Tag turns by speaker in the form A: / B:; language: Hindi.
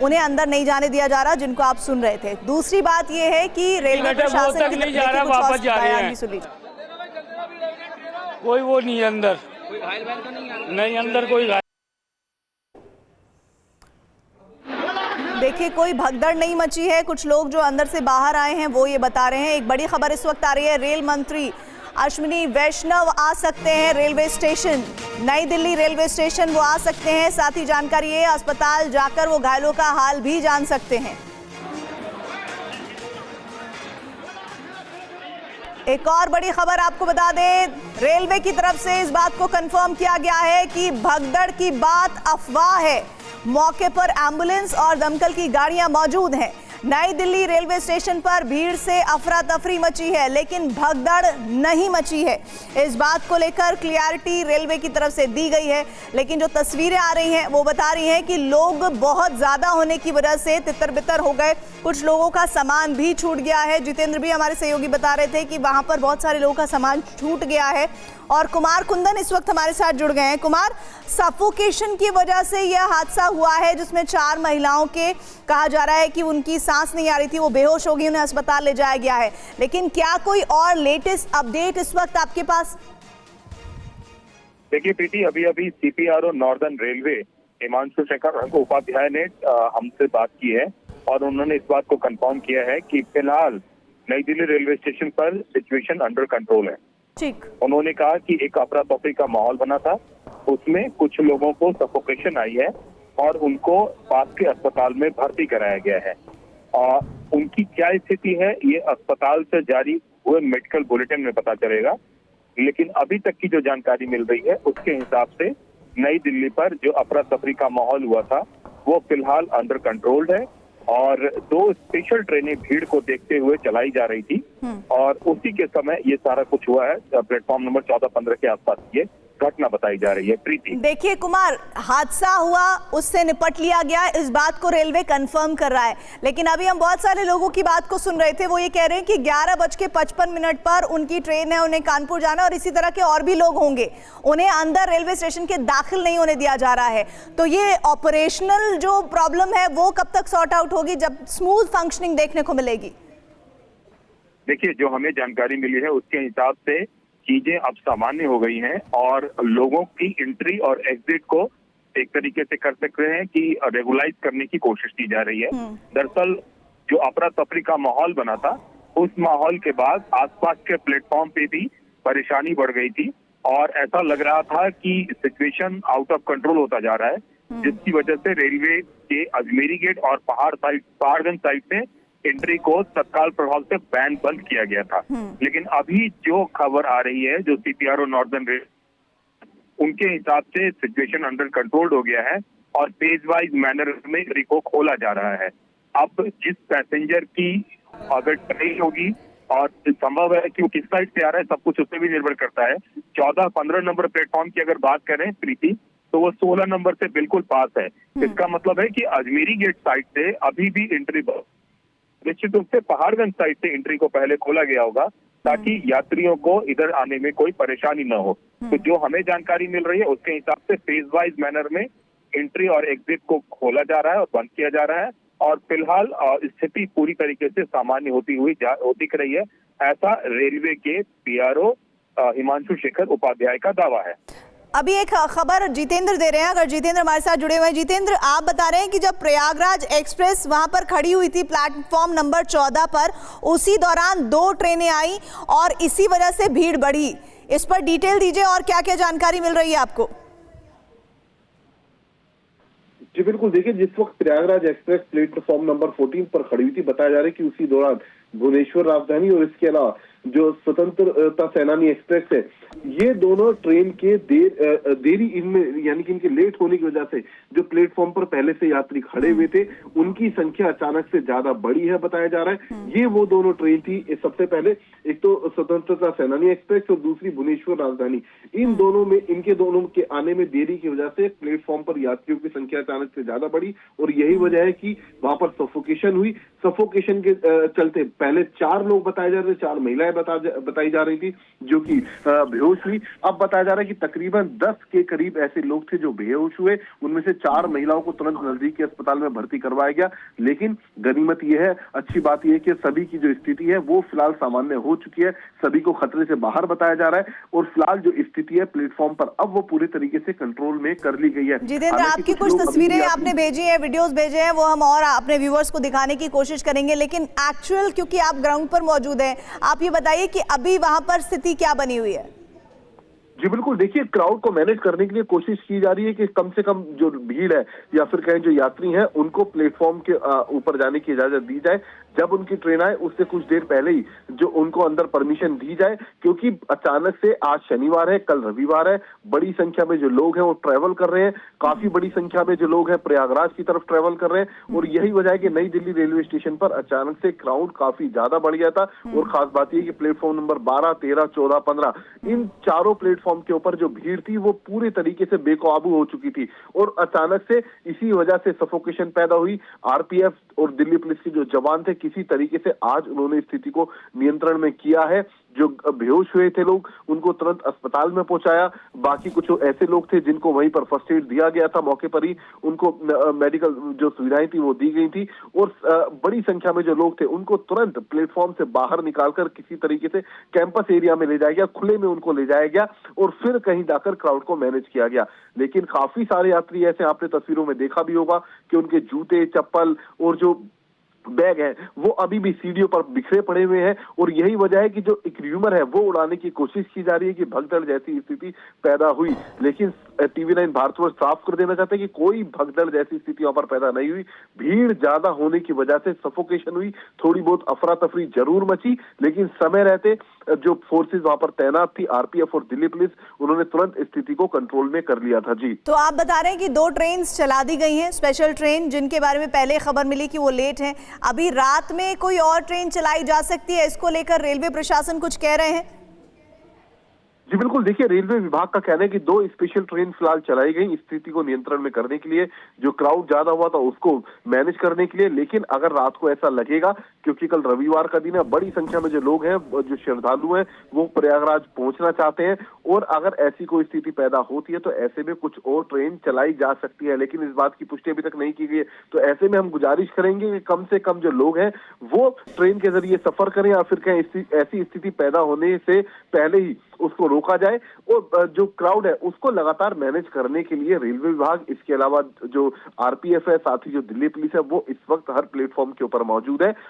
A: उन्हें अंदर नहीं जाने दिया जा रहा, जिनको आप सुन रहे थे। दूसरी बात ये है कि रेलवे प्रशासन की
B: नहीं जा रहा, वापस जा रहे हैं। कोई वो नहीं है अंदर, कोई घायल तो नहीं अंदर कोई घायल।
A: देखिए, कोई भगदड़ नहीं मची है। कुछ लोग जो अंदर से बाहर आए हैं वो ये बता रहे हैं। एक बड़ी खबर इस वक्त आ रही है, रेल मंत्री अश्विनी वैष्णव आ सकते हैं रेलवे स्टेशन, नई दिल्ली रेलवे स्टेशन वो आ सकते हैं। साथ ही जानकारी है, अस्पताल जाकर वो घायलों का हाल भी जान सकते हैं। एक और बड़ी खबर आपको बता दें, रेलवे की तरफ से इस बात को कंफर्म किया गया है कि भगदड़ की बात अफवाह है। मौके पर एम्बुलेंस और दमकल की गाड़ियां मौजूद हैं। नई दिल्ली रेलवे स्टेशन पर भीड़ से अफरा तफरी मची है, लेकिन भगदड़ नहीं मची है। इस बात को लेकर क्लियरिटी रेलवे की तरफ से दी गई है, लेकिन जो तस्वीरें आ रही हैं वो बता रही हैं कि लोग बहुत ज़्यादा होने की वजह से तितर बितर हो गए। कुछ लोगों का सामान भी छूट गया है। जितेंद्र भी हमारे सहयोगी बता रहे थे कि वहाँ पर बहुत सारे लोगों का सामान छूट गया है। और कुमार कुंदन इस वक्त हमारे साथ जुड़ गए हैं। कुमार, सफोकेशन की वजह से यह हादसा हुआ है जिसमें 4 महिलाओं के कहा जा रहा है कि उनकी सांस नहीं आ रही थी, वो बेहोश हो गई, उन्हें अस्पताल ले जाया गया है। लेकिन क्या कोई और लेटेस्ट अपडेट इस वक्त आपके पास?
C: देखिए प्रीति, अभी CPRO Northern Railway Himanshu Shekhar Upadhyay ने हमसे बात की है और उन्होंने इस बात को कंफर्म किया है कि फिलहाल नई दिल्ली रेलवे स्टेशन पर सिचुएशन अंडर कंट्रोल है।
A: ठीक।
C: उन्होंने कहा कि एक अफरा तफरी का माहौल बना था, उसमें कुछ लोगों को सफोकेशन आई है और उनको पास के अस्पताल में भर्ती कराया गया है। और उनकी क्या स्थिति है ये अस्पताल से जारी हुए मेडिकल बुलेटिन में पता चलेगा, लेकिन अभी तक की जो जानकारी मिल रही है उसके हिसाब से नई दिल्ली पर जो अफरा तफरी का माहौल हुआ था वो फिलहाल अंडर कंट्रोल्ड है और 2 स्पेशल ट्रेनें भीड़ को देखते हुए चलाई जा रही थी और उसी के समय ये सारा कुछ हुआ है। प्लेटफॉर्म नंबर 14-15 के आसपास ये घटना बताई जा रही है। प्रीति, देखिए
A: कुमार, हादसा हुआ, उससे निपट लिया गया, इस बात को रेलवे कंफर्म कर रहा है। लेकिन अभी हम बहुत सारे लोगों की बात को सुन रहे थे, वो ये कह रहे हैं कि 11:55 पर उनकी ट्रेन है, उन्हें कानपुर जाना और इसी तरह के और भी लोग होंगे, उन्हें अंदर रेलवे स्टेशन के दाखिल नहीं होने दिया जा रहा है। तो ये ऑपरेशनल जो प्रॉब्लम है वो कब तक सॉर्ट आउट होगी, जब स्मूथ फंक्शनिंग देखने को मिलेगी?
C: देखिए, जो हमें जानकारी मिली है उसके हिसाब से चीजें अब सामान्य हो गई हैं और लोगों की एंट्री और एग्जिट को एक तरीके से कर सकते हैं कि रेगुलाइज करने की कोशिश की जा रही है। दरअसल जो अफरा तफरी का माहौल बना था उस माहौल के बाद आसपास के प्लेटफॉर्म पे भी परेशानी बढ़ गई थी और ऐसा लग रहा था कि सिचुएशन आउट ऑफ कंट्रोल होता जा रहा है, जिसकी वजह से रेलवे के अजमेरी गेट और पहाड़गंज साइड से एंट्री को तत्काल प्रभाव से बैन बंद किया गया था। लेकिन अभी जो खबर आ रही है, जो सीपीआरओ नॉर्दर्न रेल, उनके हिसाब से सिचुएशन अंडर कंट्रोल हो गया है और फेज वाइज मैनर में एंट्री को खोला जा रहा है। अब जिस पैसेंजर की अगर ट्रेन होगी और संभव है कि वो किस साइड से आ रहा है, सब कुछ उस पर भी निर्भर करता है। 14-15 नंबर प्लेटफॉर्म की अगर बात करें प्रीति, तो वो 16 नंबर से बिल्कुल पास है। इसका मतलब है कि अजमेरी गेट साइड से अभी भी एंट्री, निश्चित रूप से पहाड़गंज साइड से एंट्री को पहले खोला गया होगा ताकि यात्रियों को इधर आने में कोई परेशानी न हो। तो जो हमें जानकारी मिल रही है उसके हिसाब से फेज वाइज मैनर में एंट्री और एग्जिट को खोला जा रहा है और बंद किया जा रहा है और फिलहाल स्थिति पूरी तरीके से सामान्य होती हुई दिख रही है, ऐसा रेलवे के पीआरओ हिमांशु शेखर उपाध्याय का दावा है।
A: अभी एक खबर जितेंद्र दे रहे हैं, अगर जितेंद्र हमारे साथ जुड़े हुए हैं। जितेंद्र, आप बता रहे हैं कि जब प्रयागराज एक्सप्रेस वहां पर खड़ी हुई थी प्लेटफॉर्म नंबर 14 पर, उसी दौरान 2 ट्रेनें आई और इसी वजह से भीड़ बढ़ी। इस पर डिटेल दीजिए और क्या क्या जानकारी मिल रही है आपको?
D: जी बिल्कुल, देखिए जिस वक्त प्रयागराज एक्सप्रेस प्लेटफॉर्म नंबर 14 पर खड़ी हुई थी, बताया जा रहा है कि उसी दौरान भुवनेश्वर राजधानी और इसके अलावा जो स्वतंत्रता सेनानी एक्सप्रेस है, ये दोनों ट्रेन के देरी इनमें यानी कि इनके लेट होने की वजह से जो प्लेटफॉर्म पर पहले से यात्री खड़े हुए थे उनकी संख्या अचानक से ज्यादा बढ़ी है, बताया जा रहा है। ये वो दोनों ट्रेन थी, सबसे पहले एक तो स्वतंत्रता सेनानी एक्सप्रेस और दूसरी भुवनेश्वर राजधानी। इन दोनों में, इनके दोनों के आने में देरी की वजह से प्लेटफॉर्म पर यात्रियों की संख्या अचानक से ज्यादा बढ़ी और यही वजह है कि वहां पर सफोकेशन हुई। सफोकेशन के चलते पहले 4 लोग बताए जा रहे थे, 4 महिलाएं बताई जा रही थी जो कि बेहोश हुई। अब बताया जा रहा है कि तकरीबन 10 के करीब ऐसे लोग थे जो बेहोश हुए, उनमें से 4 महिलाओं को तुरंत नजदीक के अस्पताल में भर्ती करवाया गया। लेकिन गनीमत यह है, अच्छी बात यह है कि सभी की जो स्थिति है वो फिलहाल सामान्य हो चुकी है, सभी को खतरे से बाहर बताया जा रहा है और फिलहाल जो स्थिति है प्लेटफॉर्म पर अब वो पूरी तरीके से कंट्रोल में कर ली गई है।
A: जितेंद्र, आपकी कुछ तस्वीरें आपने भेजी है, वीडियोस भेजे हैं, वो हम और अपने व्यूअर्स को दिखाने की कोशिश करेंगे, लेकिन एक्चुअल, क्योंकि आप ग्राउंड पर मौजूद हैं, आप ये बताइए कि अभी वहां पर स्थिति क्या बनी हुई है?
D: जी बिल्कुल, देखिए क्राउड को मैनेज करने के लिए कोशिश की जा रही है कि कम से कम जो भीड़ है या फिर कहें जो यात्री हैं उनको प्लेटफॉर्म के ऊपर जाने की इजाजत दी जाए। जब उनकी ट्रेन आए उससे कुछ देर पहले ही जो उनको अंदर परमिशन दी जाए, क्योंकि अचानक से आज शनिवार है, कल रविवार है, बड़ी संख्या में जो लोग हैं वो ट्रैवल कर रहे हैं, काफी बड़ी संख्या में जो लोग हैं प्रयागराज की तरफ ट्रैवल कर रहे हैं और यही वजह है कि नई दिल्ली रेलवे स्टेशन पर अचानक से क्राउड काफी ज्यादा बढ़ गया था। और खास बात यह कि प्लेटफॉर्म नंबर 12, 13, 14, 15 इन चारों प्लेटफॉर्म के ऊपर जो भीड़ थी वो पूरी तरीके से बेकाबू हो चुकी थी और अचानक से इसी वजह से सफोकेशन पैदा हुई। आरपीएफ और दिल्ली पुलिस के जो जवान थे किसी तरीके से आज उन्होंने स्थिति को नियंत्रण में किया है। जो बेहोश हुए थे लोग उनको तुरंत अस्पताल में पहुंचाया, बाकी कुछ ऐसे लोग थे जिनको वहीं पर फर्स्ट एड दिया गया था, मौके पर ही उनको मेडिकल जो सुविधाएं थी वो दी गई थी और बड़ी संख्या में जो लोग थे उनको तुरंत प्लेटफॉर्म से बाहर निकालकर किसी तरीके से कैंपस एरिया में ले जाया गया, खुले में उनको ले जाया गया और फिर कहीं जाकर क्राउड को मैनेज किया गया। लेकिन काफी सारे यात्री ऐसे आपने तस्वीरों में देखा भी होगा कि उनके जूते, चप्पल और जो बैग है वो अभी भी सीढ़ियों पर बिखरे पड़े हुए हैं और यही वजह है कि जो एक र्यूमर है वो उड़ाने की कोशिश की जा रही है कि भगदड़ जैसी स्थिति पैदा हुई। लेकिन TV9 भारतवर्ष साफ कर देना चाहते हैं कि कोई भगदड़ जैसी स्थिति वहां पर पैदा नहीं हुई। भीड़ ज्यादा होने की वजह से सफोकेशन हुई, थोड़ी बहुत अफरा तफरी जरूर मची, लेकिन समय रहते जो फोर्सेज वहां पर तैनात थी, आरपीएफ और दिल्ली पुलिस, उन्होंने तुरंत स्थिति को कंट्रोल में कर लिया था। जी,
A: तो आप बता रहे हैं कि 2 ट्रेन चला दी गई हैं, स्पेशल ट्रेन, जिनके बारे में पहले खबर मिली कि वो लेट हैं। अभी रात में कोई और ट्रेन चलाई जा सकती है, इसको लेकर रेलवे प्रशासन कुछ कह रहे हैं?
D: जी बिल्कुल, देखिए रेलवे विभाग का कहना है कि 2 स्पेशल ट्रेन फिलहाल चलाई गई स्थिति को नियंत्रण में करने के लिए, जो क्राउड ज्यादा हुआ था उसको मैनेज करने के लिए। लेकिन अगर रात को ऐसा लगेगा, क्योंकि कल रविवार का दिन है, बड़ी संख्या में जो लोग हैं, जो श्रद्धालु हैं, वो प्रयागराज पहुंचना चाहते हैं और अगर ऐसी कोई स्थिति पैदा होती है तो ऐसे में कुछ और ट्रेन चलाई जा सकती है, लेकिन इस बात की पुष्टि अभी तक नहीं की गई है। तो ऐसे में हम गुजारिश करेंगे कि कम से कम जो लोग हैं वो ट्रेन के जरिए सफर करें या फिर कहीं ऐसी स्थिति पैदा होने से पहले ही उसको रोका जाए और जो क्राउड है उसको लगातार मैनेज करने के लिए रेलवे विभाग, इसके अलावा जो आरपीएफ है, साथ ही जो दिल्ली पुलिस है, वो इस वक्त हर प्लेटफॉर्म के ऊपर मौजूद है